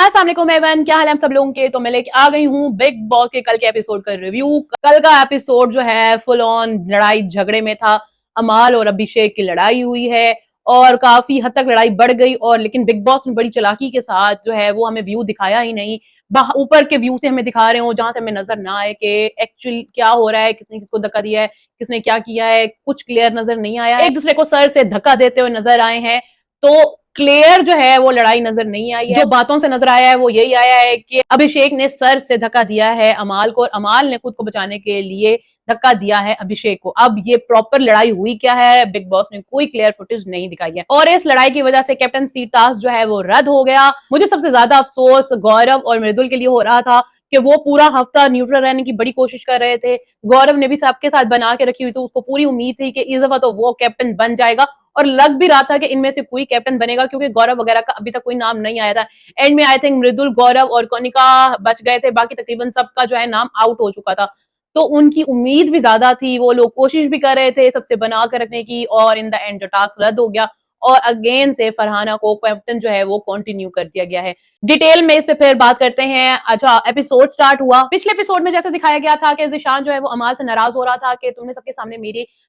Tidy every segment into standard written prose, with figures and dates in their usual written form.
अस्सलाम वालेकुम एवरीवन, क्या हाल है हम सब लोगों के। तो मैं लेके आ गई हूँ बिग बॉस के कल के एपिसोड का रिव्यू। कल का एपिसोड जो है फुल ऑन लड़ाई झगड़े में था। अमाल और अभिषेक की लड़ाई हुई है और काफी हद तक लड़ाई बढ़ गई, और लेकिन बिग बॉस ने बड़ी चालाकी के साथ जो है वो हमें व्यू दिखाया ही नहीं। ऊपर के व्यू से हमें दिखा रहे हो जहां से हमें नजर ना आए कि एक्चुअल क्या हो रहा है, किसने किसको धक्का दिया है, किसने क्या किया है, कुछ क्लियर नजर नहीं आया। एक दूसरे को सर से धक्का देते हुए नजर आए हैं। तो क्लियर जो है वो लड़ाई नजर नहीं आई है। जो बातों से नजर आया है वो यही आया है कि अभिषेक ने सर से धक्का दिया है अमाल को, और अमाल ने खुद को बचाने के लिए धक्का दिया है अभिषेक को। अब ये प्रॉपर लड़ाई हुई क्या है, बिग बॉस ने कोई क्लियर फुटेज नहीं दिखाई है, और इस लड़ाई की वजह से कैप्टनसी टास्क जो है वो रद्द हो गया। मुझे सबसे ज्यादा अफसोस गौरव और मृदुल के लिए हो रहा था कि वो पूरा हफ्ता न्यूट्रल रहने की बड़ी कोशिश कर रहे थे। गौरव ने भी सबके साथ बना के रखी हुई, तो उसको पूरी उम्मीद थी कि इस दफा तो वो कैप्टन बन जाएगा, और लग भी रहा था कि इनमें से कोई कैप्टन बनेगा, क्योंकि गौरव वगैरह का अभी तक कोई नाम नहीं आया था। एंड में आई थिंक मृदुल, गौरव और कनिका बच गए थे, बाकी तकरीबन सबका जो है नाम आउट हो चुका था। तो उनकी उम्मीद भी ज्यादा थी, वो लोग कोशिश भी कर रहे थे सबसे बना कर रखने की, और इन द एंड जो टास्क रद्द हो गया और अगेन से फरहाना को कैप्टन जो है वो कंटिन्यू कर दिया गया है। डिटेल में इस पे फिर बात करते हैं। अच्छा, एपिसोड स्टार्ट हुआ। पिछले एपिसोड में जैसे दिखाया गया था कि ज़िशान जो है वो अमाल से नाराज हो रहा था कि तुमने सबके सामने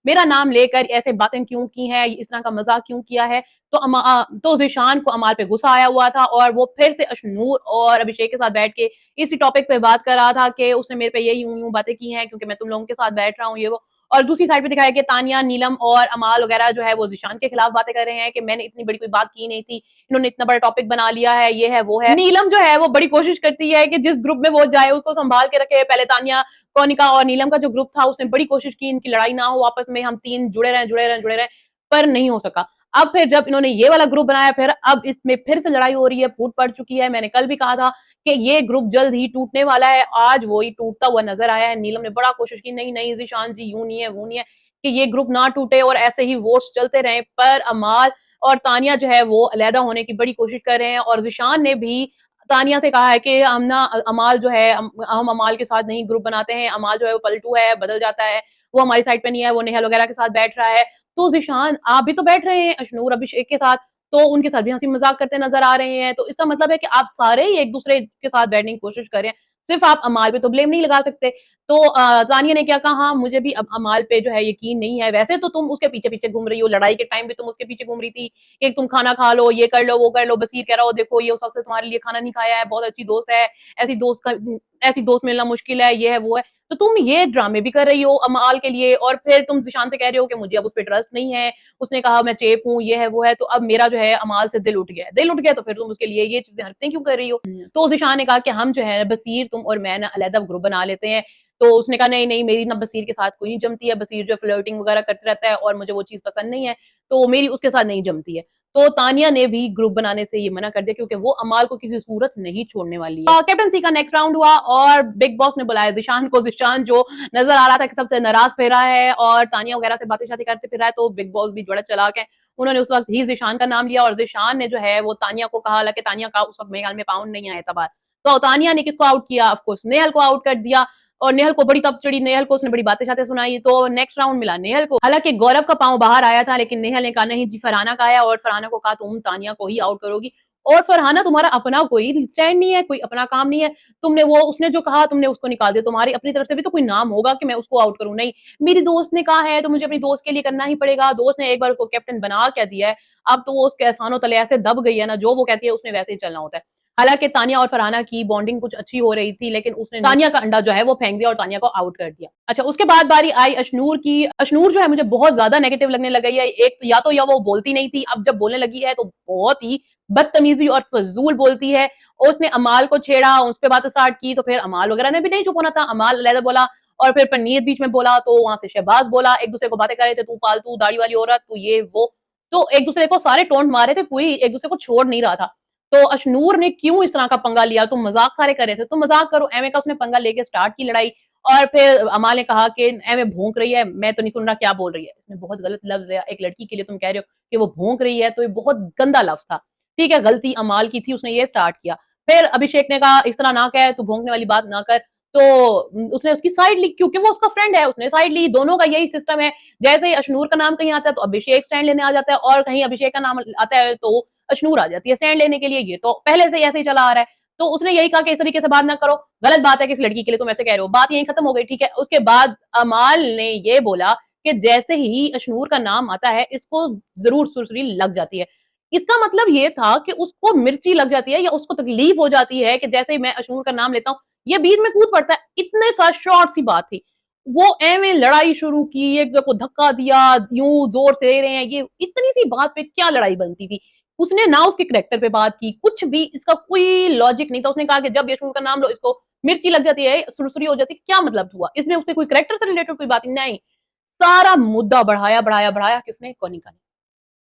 मेरा नाम लेकर ऐसे बातें क्यों की हैं, इस तरह का मजाक क्यों किया है। तो ज़िशान को अमाल पे गुस्सा आया हुआ था, और वो फिर से अशनूर और अभिषेक के साथ बैठ के इसी टॉपिक पे बात कर रहा था कि उसने मेरे पे ये यूं यूं बातें की हैं क्योंकि मैं तुम लोगों के साथ बैठ रहा हूँ, ये वो। और दूसरी साइड पे दिखाया कि तानिया, नीलम और अमाल वगैरह जो है वो ज़िशान के खिलाफ बातें कर रहे हैं कि मैंने इतनी बड़ी कोई बात की नहीं थी, इन्होंने इतना बड़ा टॉपिक बना लिया है, ये है वो है। नीलम जो है वो बड़ी कोशिश करती है कि जिस ग्रुप में वो जाए उसको संभाल के रखे। पहले तानिया, कोनिका और नीलम का जो ग्रुप था उसने बड़ी कोशिश की इनकी लड़ाई ना हो आपस में, हम तीन जुड़े रहें, पर नहीं हो सका। अब फिर जब इन्होंने ये वाला ग्रुप बनाया, फिर अब इसमें फिर से लड़ाई हो रही है, फूट पड़ चुकी है। मैंने कल भी कहा था कि ये ग्रुप जल्द ही टूटने वाला है, आज वो ही टूटता हुआ नजर आया है। नीलम ने बड़ा कोशिश की, नहीं नहीं ज़िशान जी यूं नहीं है वो नहीं है, कि ये ग्रुप ना टूटे और ऐसे ही वोट्स चलते रहे। पर अमाल और तानिया जो है वो अलहदा होने की बड़ी कोशिश कर रहे हैं, और ज़िशान ने भी तानिया से कहा है कि हम ना अमाल जो है हम अमाल के साथ नहीं ग्रुप बनाते हैं, अमाल जो है वो पलटू है, बदल जाता है, वो हमारी साइड पे नहीं है, वो नेहल वगैरह के साथ बैठ रहा है। तो ज़िशान आप भी तो बैठ रहे हैं अशनूर अभिषेक के साथ, तो उनके साथ भी हंसी मजाक करते नजर आ रहे हैं। तो इसका मतलब है कि आप सारे ही एक दूसरे के साथ बैठने की कोशिश कर रहे हैं, सिर्फ आप अमाल पे तो ब्लेम नहीं लगा सकते। तो तानिया ने क्या कहा, हाँ मुझे भी अब अमाल पे जो है यकीन नहीं है, वैसे तो तुम उसके पीछे पीछे घूम रही हो, लड़ाई के टाइम भी तुम उसके पीछे घूम रही थी कि तुम खाना खा लो, ये कर लो, वो कर लो। बसीर कह रहा हो देखो ये उस वक्त से तुम्हारे लिए खाना नहीं खाया है, बहुत अच्छी दोस्त है, ऐसी दोस्त का ऐसी दोस्त मिलना मुश्किल है, ये है वो है। तो तुम ये ड्रामे भी कर रही हो अमाल के लिए, और फिर तुम ज़िशान से कह रहे हो कि मुझे अब उस पर ट्रस्ट नहीं है, उसने कहा मैं चेप हूँ, ये है वो है। तो अब मेरा जो है अमाल से दिल उठ गया है, दिल उठ गया तो फिर तुम उसके लिए ये चीजें हरकतें क्यों कर रही हो। तो ज़िशान ने कहा कि हम जो है बसीर, तुम और मैं ना अलहदा ग्रुप बना लेते हैं। तो उसने कहा नहीं नहीं, मेरी ना बसीर के साथ कोई नहीं जमती है, बसीर जो फ्लर्टिंग वगैरह करते रहता है और मुझे वो चीज पसंद नहीं है, तो मेरी उसके साथ नहीं जमती है। तो तानिया ने भी ग्रुप बनाने से ये मना कर दिया, क्योंकि वो अमाल को किसी सूरत नहीं छोड़ने वाली है। कैप्टनसी का नेक्स्ट राउंड हुआ और बिग बॉस ने बुलाया ज़िशान को। ज़िशान जो नजर आ रहा था कि सबसे नाराज फिर रहा है और तानिया वगैरह से बातें शातें करते फिर रहा है, तो बिग बॉस भी बड़ा चालाक है, उन्होंने उस वक्त ही ज़िशान का नाम लिया, और ज़िशान ने जो है वो तानिया को कहा, हालांकि तानिया का उस वक्त मेरे ख्याल में पाउंड नहीं आया था बाहर। तो तानिया ने किसको आउट किया, ऑफकोर्स नेहल को आउट कर दिया, और नेहल को बड़ी तब चढ़ी, नेहल को उसने बड़ी बातें शातें सुनाई, तो नेक्स्ट राउंड मिला नेहल को। हालांकि गौरव का पांव बाहर आया था, लेकिन नेहल ने कहा नहीं जी फरहाना का आया, और फरहाना को कहा तुम तानिया को ही आउट करोगी, और फरहाना तुम्हारा अपना कोई स्टैंड नहीं है, कोई अपना काम नहीं है, तुमने वो उसने जो कहा तुमने उसको निकाल दिया, तुम्हारी अपनी तरफ से भी तो कोई नाम होगा कि मैं उसको आउट करूं। नहीं, मेरी दोस्त ने कहा है तो मुझे अपनी दोस्त के लिए करना ही पड़ेगा, दोस्त ने एक बार उसको कैप्टन बना क्या दिया है, अब तो वो उसके एहसानों तले ऐसे दब गई है ना, जो वो कहती है उसने वैसे ही चलना होता है। हालांकि तानिया और फरहाना की बॉन्डिंग कुछ अच्छी हो रही थी, लेकिन उसने तानिया का अंडा जो है वो फेंक दिया और तानिया को आउट कर दिया। अच्छा, उसके बाद बारी आई अशनूर की। अशनूर जो है मुझे बहुत ज्यादा नेगेटिव लगने लग गई है। एक या तो या वो बोलती नहीं थी, अब जब बोलने लगी है तो बहुत ही बदतमीजी और फजूल बोलती है। और उसने अमाल को छेड़ा, उस पर बात स्टार्ट की, तो फिर अमाल वगैरह ने भी नहीं चुप होना था, अमाल अलहदा बोला, और फिर पनीर बीच में बोला, तो वहां से शहबाज बोला, एक दूसरे को बातें कर रहे थे, तू पालतू दाढ़ी वाली औरत, तू ये वो, तो एक दूसरे को सारे टोंट मारे थे, कोई एक दूसरे को छोड़ नहीं रहा था। तो अशनूर ने क्यों इस तरह का पंगा लिया, तुम मजाक सारे कर रहे थे तो मजाक करो, एमे का उसने पंगा लेके स्टार्ट की लड़ाई। और फिर अमाल ने कहा कि एमे भौंक रही है, मैं तो नहीं सुन रहा क्या बोल रही है, इसने बहुत गलत लफ्ज है, एक लड़की के लिए तुम कह रहे हो कि वो भौंक रही है, तो ये बहुत गंदा लफ्ज था। ठीक है, गलती अमाल की थी, उसने ये स्टार्ट किया। फिर अभिषेक ने कहा इस तरह ना कह, तू भौंकने वाली बात ना कर, तो उसने उसकी साइड ली, क्योंकि वो उसका फ्रेंड है, उसने साइड ली। दोनों का यही सिस्टम है, जैसे ही अशनूर का नाम कहीं आता है तो अभिषेक स्टैंड लेने आ जाता है, और कहीं अभिषेक का नाम आता है तो अशनूर आ जाती है स्टैंड लेने के लिए, ये तो पहले से ऐसे ही चला आ रहा है। तो उसने यही कहा कि इस तरीके से बात ना करो, गलत बात है कि इस लड़की के लिए तुम ऐसे कह रहे हो। बात यही खत्म हो गई, ठीक है। उसके बाद अमाल ने ये बोला कि जैसे ही अशनूर का नाम आता है इसको जरूर सुरसरी लग जाती है। इसका मतलब ये था कि उसको मिर्ची लग जाती है या उसको तकलीफ हो जाती है कि जैसे ही मैं अशनूर का नाम लेता हूँ ये बीच में कूद पड़ता है। इतने सा शॉर्ट सी बात थी, वो एवं लड़ाई शुरू की, एक को धक्का दिया, यूं जोर से दे रहे हैं, ये इतनी सी बात पे क्या लड़ाई बनती थी। उसने ना उसके करेक्टर पे बात की, कुछ भी इसका कोई लॉजिक नहीं था। उसने कहा कि जब यशवंत का नाम लो इसको मिर्ची लग जाती है, सुरसुरी हो जाती है, क्या मतलब हुआ इसमें? उसने कोई करेक्टर से रिलेटेड कोई बात नहीं, सारा मुद्दा बढ़ाया बढ़ाया बढ़ाया किसने? कोनिका ने।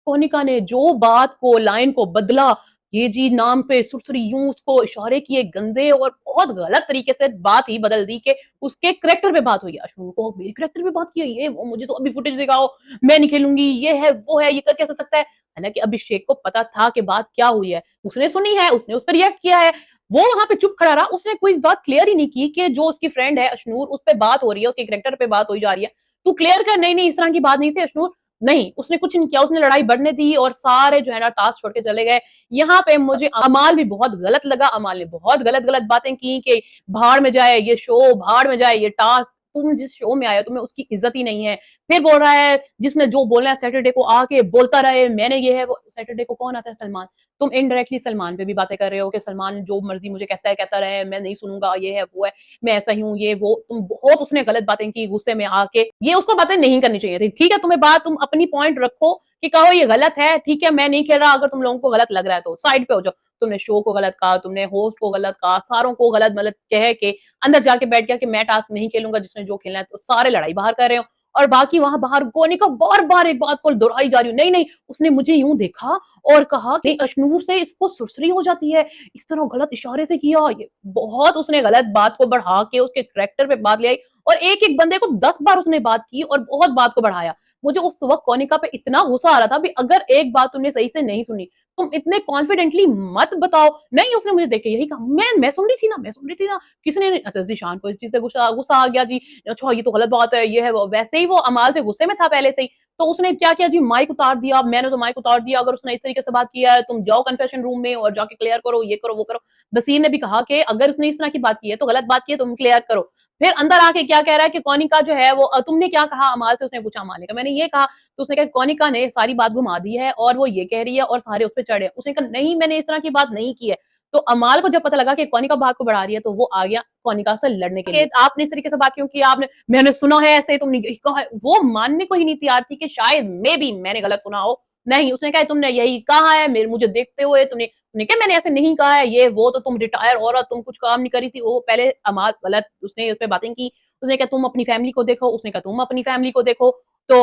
कोनिका ने जो बात को, लाइन को बदला, ये जी नाम पे सुरसुरी, यूं उसको इशारे किए गंदे और बहुत गलत तरीके से बात ही बदल दी कि उसके करेक्टर पे बात हुई है। अश्विन को मेरे करेक्टर पे बात की है, ये वो, मुझे तो अभी फुटेज दिखाओ, मैं नहीं खेलूंगी, ये है वो है, ये कर कैसे सकता है। हालांकि अभिषेक को पता था कि बात क्या हुई है, उसने सुनी है, उसने उस पर रिएक्ट किया है, वो वहां पे चुप खड़ा रहा, उसने कोई बात क्लियर ही नहीं की कि जो उसकी फ्रेंड है अशनूर, उस पर बात हो रही है, उसके करेक्टर पे बात हो जा रही है, तू क्लियर कर। नहीं नहीं, इस तरह की बात नहीं थी अशनूर। नहीं, उसने कुछ नहीं किया, उसने लड़ाई बढ़ने दी और सारे जो है ना टास्क छोड़ के चले गए। यहाँ पे मुझे अमाल भी बहुत गलत लगा, अमाल ने बहुत गलत गलत बातें की कि भाड़ में जाए ये शो, भाड़ में जाए ये टास्क, तुम जिस शो में आए हो तुम्हें उसकी इज्जत ही नहीं है। फिर बोल रहा है जिसने जो बोलना है सैटरडे को आके बोलता रहे, मैंने ये है वो। सैटरडे को कौन आता है? सलमान। तुम इनडायरेक्टली सलमान पे भी बातें कर रहे हो कि सलमान जो मर्जी मुझे कहता है कहता रहे, मैं नहीं सुनूंगा, ये है वो है, मैं ऐसा ही हूँ, ये वो। तुम बहुत उसने गलत बातें की गुस्से में आके, ये उसको बातें नहीं करनी चाहिए थी। ठीक है, तुम्हें बात, तुम अपनी पॉइंट रखो कि कहो ये गलत है, ठीक है, मैं नहीं खेल रहा, अगर तुम लोगों को गलत लग रहा है तो साइड पे हो जाओ। तुमने शो को गलत कहा, तुमने होस्ट को गलत कहा, सारों को गलत मतलब कह के अंदर जाके बैठ गया कि मैं टास्क नहीं खेलूंगा, जिसने जो खेलना है, तो सारे लड़ाई बाहर कर रहे हो। और बाकी वहां बाहर कोनिका बार बार एक बात को दोहराई जा रही हूँ, नहीं नहीं, उसने मुझे यूं देखा और कहा कि अशनूर से इसको सुरसरी हो जाती है, इस तरह गलत इशारे से किया, ये बहुत उसने गलत बात को बढ़ा के उसके करेक्टर पे बात ले आई। और एक एक बंदे को 10 बार उसने बात की और बहुत बात को बढ़ाया। मुझे उस वक्त कोनिका पे इतना गुस्सा आ रहा था भी, अगर एक बात तुमने सही से नहीं सुनी, तुम इतने कॉन्फिडेंटली मत बताओ। नहीं, उसने मुझे देख के यही कहा, मैं सुन रही थी ना, मैं सुन रही थी ना, किसने? अच्छा जीशान को इस चीज से गुस्सा गुस्सा आ गया जी, अच्छा ये तो गलत बात है, ये है वो। वैसे ही वो अमाल से गुस्से में था पहले से ही, तो उसने क्या किया जी, माइक उतार दिया। मैंने तो माइक उतार दिया, अगर उसने इस तरीके से बात किया है तुम जाओ कन्फेशन रूम में और जाके क्लियर करो, ये करो वो करो। बसीर ने भी कहा कि अगर उसने इस तरह की बात की है तो गलत बात की है, तुम क्लियर करो। फिर अंदर आके क्या कह रहा है कि कोनिका जो है वो, तुमने क्या कहा अमाल से? उसने पूछा अमाल ने कहा मैंने ये कहा। तो उसने कहा कोनिका ने सारी बात घुमा दी है और वो ये कह रही है और सारे उस पर चढ़े। उसने कहा नहीं, मैंने इस तरह की बात नहीं की है। तो अमाल को जब पता लगा कि कोनिका बात को बढ़ा रही है तो वो आ गया कोनिका से लड़ने के लिए। आपने इस तरीके से बात क्यों की? आपने, मैंने सुना है ऐसे, तुमने यही कहा है। वो मानने को ही नहीं तैयार थी कि शायद मे बी मैंने गलत सुना हो। नहीं, उसने कहा तुमने यही कहा है, मेरे मुझे देखते हुए तुमने ने क्या, मैंने ऐसे नहीं कहा है, ये वो, तो तुम रिटायर औरत, तुम कुछ काम नहीं करी थी। वो पहले अमाल गलत, उसने उस पर बातें की। उसने कहा तुम अपनी फैमिली को देखो, उसने कहा तुम अपनी फैमिली को देखो। तो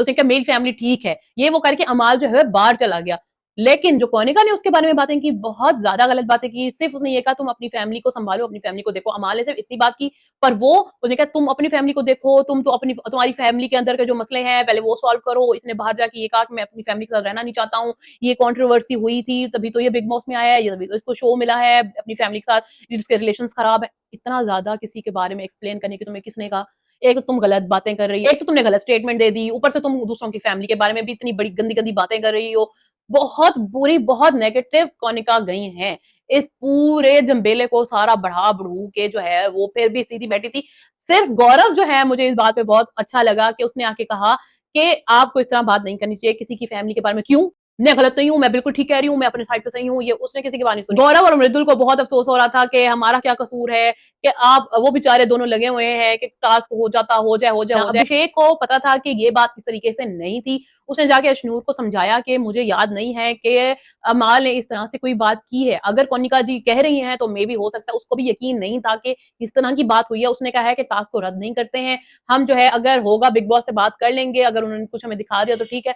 उसने कहा मेरी फैमिली ठीक है, ये वो करके अमाल जो है बाहर चला गया। लेकिन जो कोनिका ने उसके बारे में बातें की, बहुत ज्यादा गलत बातें की। सिर्फ उसने ये कहा तुम अपनी फैमिली को संभालो, अपनी फैमिली को देखो। अमाल ने सिर्फ इतनी बात की, पर वो उसने कहा तुम अपनी फैमिली को देखो, तुम तो अपनी, तुम्हारी फैमिली के अंदर के जो मसले हैं पहले वो सॉल्व करो। इसने बाहर जाके ये कहा कि मैं अपनी फैमिली के साथ रहना नहीं चाहता हूँ, ये कंट्रोवर्सी हुई थी तभी तो ये बिग बॉस में आया है, ये तभी तो इसको शो मिला है, अपनी फैमिली के साथ इसके रिलेशंस खराब है। इतना ज्यादा किसी के बारे में एक्सप्लेन करने की तुम्हें किसने कहा? एक तो तुम गलत बातें कर रही हो, एक तो तुमने गलत स्टेटमेंट दे दी, ऊपर से तुम दूसरों की फैमिली के बारे में भी इतनी बड़ी गंदी गंदी बातें कर रही हो। बहुत बुरी, बहुत नेगेटिव कोनिका गई हैं। इस पूरे जंबेले को सारा बढ़ा बढ़ू के जो है वो फिर भी सीधी बैठी थी। सिर्फ गौरव जो है, मुझे इस बात पे बहुत अच्छा लगा कि उसने आके कहा कि आपको इस तरह बात नहीं करनी चाहिए किसी की फैमिली के बारे में। क्यों? मैं गलत नहीं हूँ, मैं बिल्कुल ठीक कह रही हूँ, मैं अपने साइड पे सही हूँ। ये उसने किसी की बात नहीं सुनी। गौरव और मृदुल को बहुत अफसोस हो रहा था कि हमारा क्या कसूर है कि आप, वो बेचारे दोनों लगे हुए हैं कि टास्क हो जाता, हो जाए हो जाए हो जाए। अभिषेक को पता था कि ये बात इस तरीके से नहीं थी। उसने जाके अशनूर को समझाया कि मुझे याद नहीं है कि अमाल ने इस तरह से कोई बात की है। अगर कोनिका जी कह रही हैं तो मे भी हो सकता है उसको भी यकीन नहीं था कि इस तरह की बात हुई है। उसने कहा है कि टास्क को रद्द नहीं करते हैं हम, जो है अगर होगा बिग बॉस से बात कर लेंगे, अगर उन्होंने कुछ हमें दिखा दिया तो ठीक है।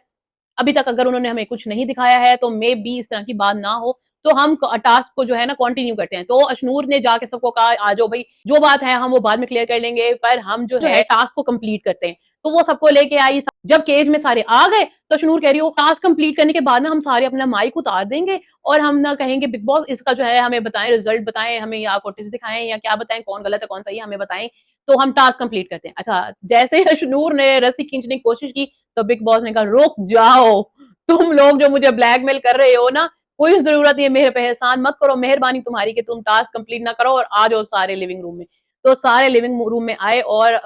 अभी तक अगर उन्होंने हमें कुछ नहीं दिखाया है तो मे बी इस तरह की बात ना हो, तो हम टास्क को जो है ना कंटिन्यू करते हैं। तो अशनूर ने जाके सबको कहा आ जाओ भाई, जो बात है हम वो बाद में क्लियर कर लेंगे, पर हम जो है टास्क को कंप्लीट करते हैं। तो वो सबको लेके आई। जब केज में सारे आ गए तो अशनूर कह रही हो टास्क कंप्लीट करने के बाद ना हम सारे अपना माइक उतार देंगे और हम ना कहेंगे बिग बॉस इसका जो है हमें बताएं, रिजल्ट बताएं हमें, या फुटेज दिखाएं या क्या बताएं, कौन गलत है कौन सही है हमें बताएं, तो हम टास्क कंप्लीट करते हैं। अच्छा, जैसे ही अशनूर ने रस्सी खींचने की कोशिश की तो बिग बॉस ने कहा रुक जाओ, तुम लोग जो मुझे ब्लैकमेल कर रहे हो ना, कोई ज़रूरत नहीं है मेरे पे एहसान मत करो, मेहरबानी तुम्हारी कि तुम टास्क कंप्लीट ना करो और आ जाओ सारे लिविंग रूम में। तो सारे लिविंग रूम में आए और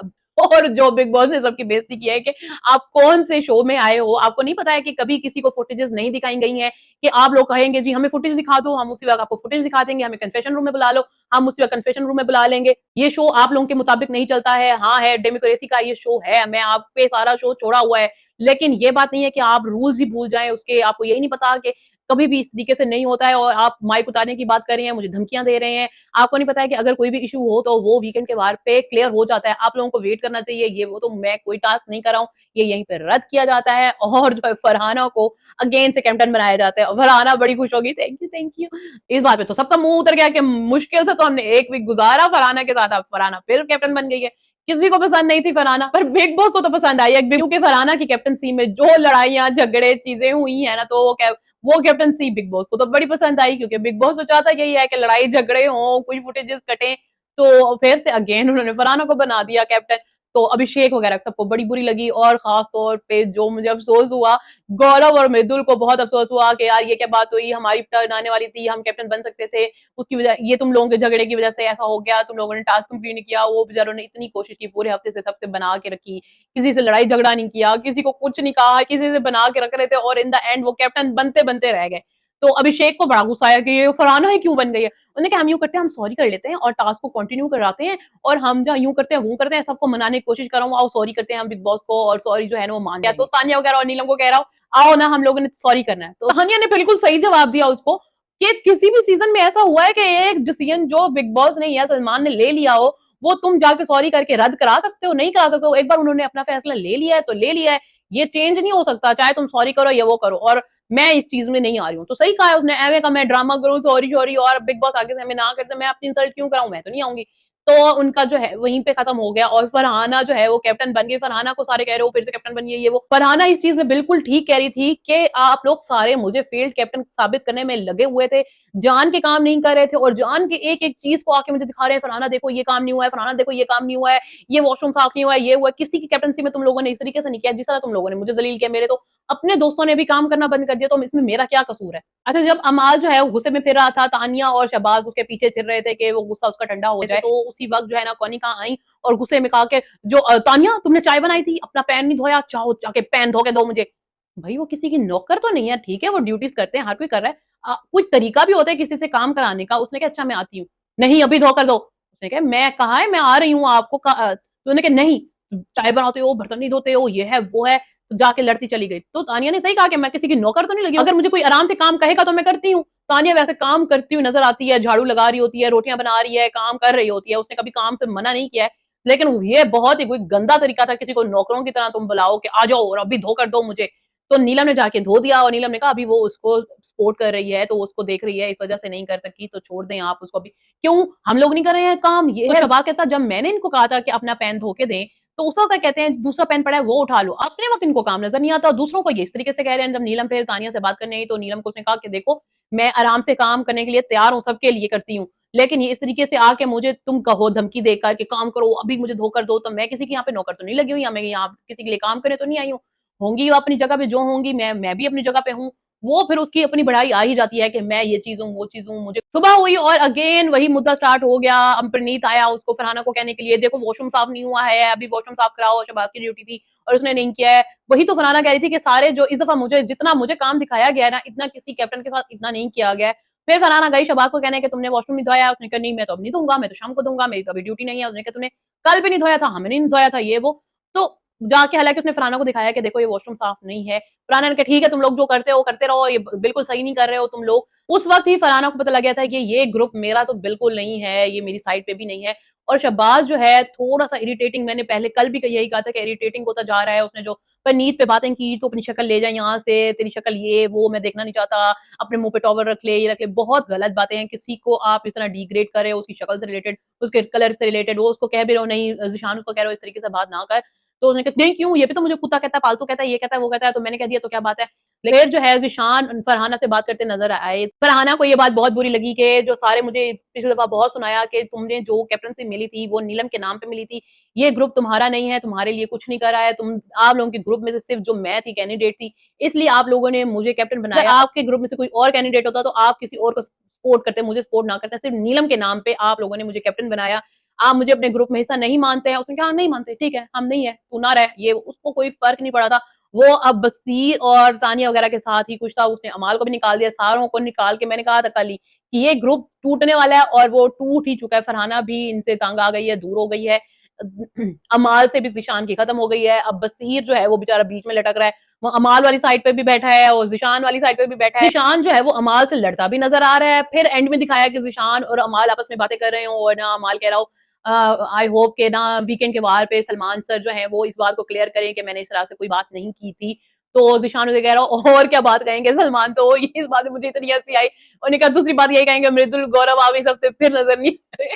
जो बिग बॉस ने सबकी बेइज्जती की है कि आप कौन से शो में आए हो? आपको नहीं पता है कि कभी किसी को फुटेजेस नहीं दिखाई गई हैं कि आप लोग कहेंगे जी हमें फुटेज दिखा दो, हम उसी वक़्त आपको फुटेज दिखा देंगे, हमें कन्फेशन रूम में बुला लो, हम उसी वक़्त कन्फेशन रूम में बुला लेंगे। ये शो आप लोगों के मुताबिक नहीं चलता है। हाँ, है डेमोक्रेसी का ये शो है, मैं आप पे सारा शो छोड़ा हुआ है। लेकिन ये बात नहीं है कि आप रूल्स ही भूल जाएँ उसके, आपको यही नहीं पता कि कभी भी इस तरीके से नहीं होता है और आप माइक उतारने की बात कर रहे हैं, मुझे धमकियाँ दे रहे हैं। आपको नहीं पता है कि अगर कोई भी इश्यू हो तो वो वीकेंड के बाहर पे क्लियर हो जाता है। आप लोगों को वेट करना चाहिए, ये वो तो मैं कोई टास्क नहीं कर रहा हूँ, ये यहीं पे रद्द किया जाता है और जो है फरहाना को अगेन से कैप्टन बनाया जाता है और फरहाना बड़ी खुश होगी, थैंक यू। इस बात पे तो सबका मुँह उतर गया कि मुश्किल से तो हमने 1 वीक गुज़ारा फरहाना के साथ, अब फरहाना फिर कैप्टन बन गई है। किसी को पसंद नहीं थी फरहाना, पर बिग बॉस को तो पसंद आई है क्योंकि फरहाना की कैप्टनसी में जो लड़ाइयाँ, झगड़े, चीज़ें हुई हैं ना तो वो कैप्टनसी बिग बॉस को तो बड़ी पसंद आई क्योंकि बिग बॉस तो चाहता यही है कि लड़ाई झगड़े हों, कुछ फुटेजेस कटें, तो फिर से अगेन उन्होंने फरहाना को बना दिया कैप्टन। तो अभिषेक वगैरह सबको बड़ी बुरी लगी और खास तौर पे जो मुझे अफसोस हुआ, गौरव और मृदुल को बहुत अफसोस हुआ कि यार ये क्या बात हुई, हमारी टर्न आने वाली थी, हम कैप्टन बन सकते थे, उसकी वजह ये तुम लोगों के झगड़े की वजह से ऐसा हो गया, तुम लोगों ने टास्क कंप्लीट नहीं किया, वो बेचारों ने इतनी कोशिश की पूरे हफ्ते से सबसे बना के रखी, किसी से लड़ाई झगड़ा नहीं किया, किसी को कुछ नहीं कहा, किसी से बना के रख रहे थे और इन द एंड वो कैप्टन बनते बनते रह गए। तो अभिषेक को बड़ा गुस्सा आया कि ये फरहाना ही क्यों बन गई है। उन्होंने कहा हम यूं करते हैं, हम सॉरी कर लेते हैं और टास्क को कंटिन्यू कराते हैं और हम जहाँ यूं करते हैं वो करते हैं, सबको मनाने की कोशिश कर रहा हूँ, आओ सॉरी करते हैं हम बिग बॉस को और सॉरी जो है ना वो मान गया। तो तानिया वगैरह और नीलम को कह रहा हूँ आओ ना हम लोगों ने सॉरी करना है। तो तानिया ने बिल्कुल सही जवाब दिया उसको कि किसी भी सीजन में ऐसा हुआ है कि एक डिसीजन जो बिग बॉस ने या सलमान ने ले लिया हो वो तुम जाके सॉरी करके रद्द करा सकते हो, नहीं करा सकते हो। एक बार उन्होंने अपना फैसला ले लिया है तो ले लिया है, ये चेंज नहीं हो सकता, चाहे तुम सॉरी करो या वो करो। और मैं इस चीज में नहीं आ रही हूँ, तो सही कहा है उसने, एवे का मैं ड्रामा करूँ सॉरी सॉरी और बिग बॉस आगे से हमें ना करते, मैं अपनी इंसल्ट क्यों कराऊं, मैं तो नहीं आऊंगी। तो उनका जो है वहीं पे खत्म हो गया और फरहाना जो है वो कैप्टन बन गई। फरहाना को सारे कह रहे हो फिर से कैप्टन बन गई, ये वो। फरहाना इस चीज में बिल्कुल ठीक कह रही थी कि आप लोग सारे मुझे फेल्ड कैप्टन साबित करने में लगे हुए थे, जान के काम नहीं कर रहे थे और जान के एक एक चीज को आके मुझे दिखा रहे हैं, फरहाना देखो ये काम नहीं हुआ है, फरहाना देखो ये काम नहीं हुआ है, ये वॉशरूम साफ नहीं हुआ है, ये हुआ है। किसी की कैप्टनसी में तुम लोगों ने इस तरीके से नहीं किया जिस तरह तुम लोगों ने मुझे जलील किया, मेरे तो अपने दोस्तों ने भी काम करना बंद कर दिया, तो इसमें मेरा क्या कसूर है। अच्छा, जब अमाल जो है वो गुस्से में फिर रहा था, तानिया और शहबाज उसके पीछे फिर रहे थे कि वो गुस्सा उसका ठंडा हो जाए, तो उसी वक्त जो है ना कौनिका आई और गुस्से में कहा कि जो तानिया तुमने चाय बनाई थी अपना पैन नहीं धोया, चाहो जाके पैन धो के दो मुझे। भाई वो किसी की नौकर तो नहीं है, ठीक है वो ड्यूटीज करते हैं, हर कोई कर रहा है, कुछ तरीका भी होता है किसी से काम कराने का। उसने कहा अच्छा मैं आती हूँ, नहीं अभी धोकर दो। उसने कहा मैं कहा है मैं आ रही हूँ आपको तो उन्होंने कहा नहीं, चाय बनाते हो, बर्तन नहीं धोते हो, ये है वो है, तो जाके लड़ती चली गई। तो तानिया ने सही कहा कि मैं किसी की नौकर तो नहीं लगी, अगर मुझे कोई आराम से काम कहेगा तो मैं करती हूँ। तानिया वैसे काम करती हुई नजर आती है, झाड़ू लगा रही होती है, रोटियां बना रही है, काम कर रही होती है, उसने कभी काम से मना नहीं किया है। लेकिन ये बहुत ही कोई गंदा तरीका था, किसी को नौकरों की तरह तुम बुलाओ कि आ जाओ और अभी धोकर दो मुझे। तो नीलम ने जाके धो दिया और नीलम ने कहा अभी वो उसको सपोर्ट कर रही है तो उसको देख रही है, इस वजह से नहीं कर सकी, तो छोड़ दें आप उसको। अभी क्यों हम लोग नहीं कर रहे हैं काम, ये तो है। शबाब कहता जब मैंने इनको कहा था कि अपना पेन धो के दें तो उस वक्त कहते हैं दूसरा पेन पड़ा है वो उठा लो, अपने वक्त इनको काम नजर नहीं आता और दूसरों को ये इस तरीके से कह रहे हैं। जब नीलम फिर तानिया से बात करने आई तो नीलम को उसने कहा कि देखो मैं आराम से काम करने के लिए तैयार हूँ, सबके लिए करती हूँ, लेकिन ये इस तरीके से आके मुझे तुम कहो धमकी देकर कि काम करो अभी मुझे धोकर दो, तो मैं किसी के यहाँ पे नौकर तो नहीं लगी हुई, या मैं यहाँ किसी के लिए काम करने तो नहीं आई हूँ। होंगी वो अपनी जगह पे जो होंगी, मैं भी अपनी जगह पे हूँ। वो फिर उसकी अपनी बढ़ाई आ ही जाती है कि मैं ये चीज हूँ वो चीज हूँ। मुझे सुबह हुई और अगेन वही मुद्दा स्टार्ट हो गया। प्रणीत आया उसको फरहाना को कहने के लिए देखो वॉशरूम साफ नहीं हुआ है, अभी वॉशरूम साफ कराओ, शहबाज की ड्यूटी थी और उसने नहीं किया है। वही तो फरहाना कह रही थी कि सारे जो इस दफा मुझे जितना मुझे काम दिखाया गया है ना, इतना किसी कैप्टन के साथ इतना नहीं किया गया है। फिर फरहाना गई शहबाज को कहने कि तुमने वॉशरूम नहीं धोया, उसने कहा नहीं मैं तो अब नहीं दूंगा, मैं तो शाम को दूंगा, मेरी तो अभी ड्यूटी नहीं है। उसने कहा तुमने कल भी नहीं धोया था, हमें नहीं धोया था, ये वो। तो जाके हालांकि उसने फरहाना को दिखाया कि देखो ये वॉशरूम साफ नहीं है। फरहाना ने कहा ठीक है तुम लोग जो करते हो करते रहो, ये बिल्कुल सही नहीं कर रहे हो तुम लोग। उस वक्त ही फरहाना को पता लग गया था कि ये ग्रुप मेरा तो बिल्कुल नहीं है, ये मेरी साइड पे भी नहीं है। और शहबाज जो है थोड़ा सा इरिटेटिंग, मैंने पहले कल भी यही कहा था कि इरिटेटिंग होता जा रहा है। उसने जो परनीत पे बातें की तो अपनी शक्ल ले जाए यहाँ से, तेरी शक्ल ये वो मैं देखना नहीं चाहता, अपने मुंह पे टॉवल रख ले, ये रख ले, बहुत गलत बातें हैं। किसी को आप इस तरह डिग्रेड करे उसकी शक्ल से रिलेटेड, उसके कलर से रिलेटेड, वो उसको कह भी रहो नहीं जिशान उसको कह रहे हो इस तरीके से बात ना कर। तो उसने कहा नहीं क्यों, ये भी तो मुझे कुत्ता कहता है, पालतू कहता है, ये कहता है वो कहता है, तो मैंने कह दिया तो क्या बात है। लेकिन जो है ज़ीशान फरहाना से बात करते नजर आए। फरहाना को ये बात बहुत बुरी लगी कि जो सारे मुझे पिछली दफा बहुत सुनाया कि तुमने जो कैप्टनसी मिली थी वो नीलम के नाम पे मिली थी, ये ग्रुप तुम्हारा नहीं है, तुम्हारे लिए कुछ नहीं कर रहा है, तुम आप लोगों के ग्रुप में से सिर्फ जो मैं थी कैंडिडेट थी, इसलिए आप लोगों ने मुझे कैप्टन बनाया। आपके ग्रुप में से कोई और कैंडिडेट होता तो आप किसी और को सपोर्ट करते, मुझे सपोर्ट ना करते, सिर्फ नीलम के नाम पे आप लोगों ने मुझे कैप्टन बनाया। आप मुझे अपने ग्रुप में हिस्सा नहीं मानते हैं। उसने कहा नहीं मानते, ठीक है, हम नहीं है, तू ना रह। ये उसको कोई फर्क नहीं पड़ा था। वो अब बसीर और तानिया वगैरह के साथ ही कुछ था। उसने अमाल को भी निकाल दिया, सारों को निकाल के मैंने कहा था कल ही कि ये ग्रुप टूटने वाला है और वो टूट ही चुका है। फरहाना भी इनसे तंग आ गई है, दूर हो गई है। अमाल से भी ज़ीशान की खत्म हो गई है। अब बसीर जो है वो बेचारा बीच में लटक रहा है। वो अमाल वाली साइड पे भी बैठा है और ज़ीशान वाली साइड पे भी बैठा है। ज़ीशान जो है वो अमाल से लड़ता भी नजर आ रहा है। फिर एंड में दिखाया कि ज़ीशान और अमाल आपस में बातें कर रहे हो और ना अमाल कह रहा हो आई होप के ना वीकेंड के वार पे सलमान सर जो है वो इस बात को क्लियर करें कि मैंने इस तरह से कोई बात नहीं की थी। तो ज़ीशान उसे कह रहा हो और क्या बात कहेंगे सलमान, तो इस बात में मुझे इतनी हंसी आई। उन्होंने कहा दूसरी बात यही कहेंगे मृदुल गौरव आप इस हफ्ते फिर नजर नहीं आए।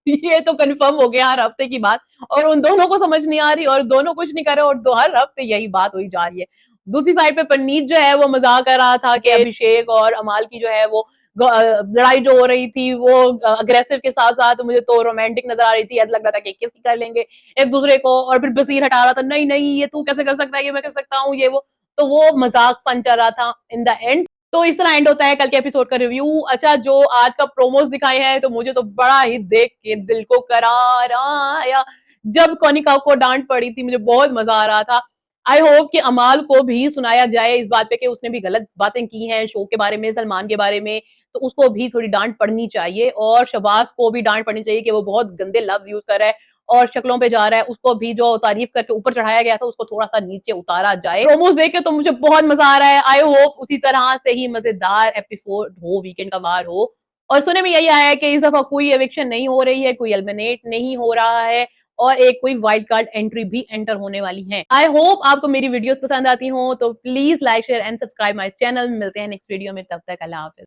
ये तो कंफर्म हो गया हर हफ्ते की बात, और उन दोनों को समझ नहीं आ रही और दोनों कुछ नहीं कर रहे और हर हफ्ते यही बात हुई जा रही है। दूसरी साइड पे परनीत जो है वो मजाक कर रहा था कि अभिषेक और अमाल की जो है वो लड़ाई जो हो रही थी वो अग्रेसिव के साथ साथ मुझे तो रोमांटिक नजर आ रही थी। ऐसा लग रहा था कि किस कर लेंगे एक दूसरे को, और फिर बसीर हटा रहा था नहीं नहीं ये तू कैसे कर सकता है, ये मैं कर सकता हूँ, ये वो। तो वो मजाक फन चल रहा था इन द एंड। तो इस तरह एंड होता है कल के एपिसोड का रिव्यू। अच्छा, जो आज का प्रोमोस दिखाए हैं तो मुझे तो बड़ा ही देख के दिल को करार आया। जब कोनिका को डांट पड़ी थी मुझे बहुत मजा आ रहा था। आई होप कि अमाल को भी सुनाया जाए इस बात पे कि उसने भी गलत बातें की हैं शो के बारे में, सलमान के बारे में, तो उसको भी थोड़ी डांट पड़नी चाहिए। और शबाज को भी डांट पड़नी चाहिए कि वो बहुत गंदे लफ्ज यूज कर रहा है और शक्लों पे जा रहा है। उसको भी जो तारीफ करके ऊपर चढ़ाया गया था उसको थोड़ा सा नीचे उतारा जाए। प्रोमोस देख के तो मुझे बहुत मजा आ रहा है। आई होप उसी तरह से ही मजेदार एपिसोड हो, वीकेंड का वार हो। और सुने में यही आया है कि इस दफा कोई एविक्शन नहीं हो रही है, कोई एलिमिनेट नहीं हो रहा है और एक कोई वाइल्ड कार्ड एंट्री भी एंटर होने वाली है। आई होप आपको मेरी वीडियोस पसंद आती हो, तो please like share and subscribe my channel. मिलते हैं नेक्स्ट वीडियो में, तब तक अल्लाह हाफिज।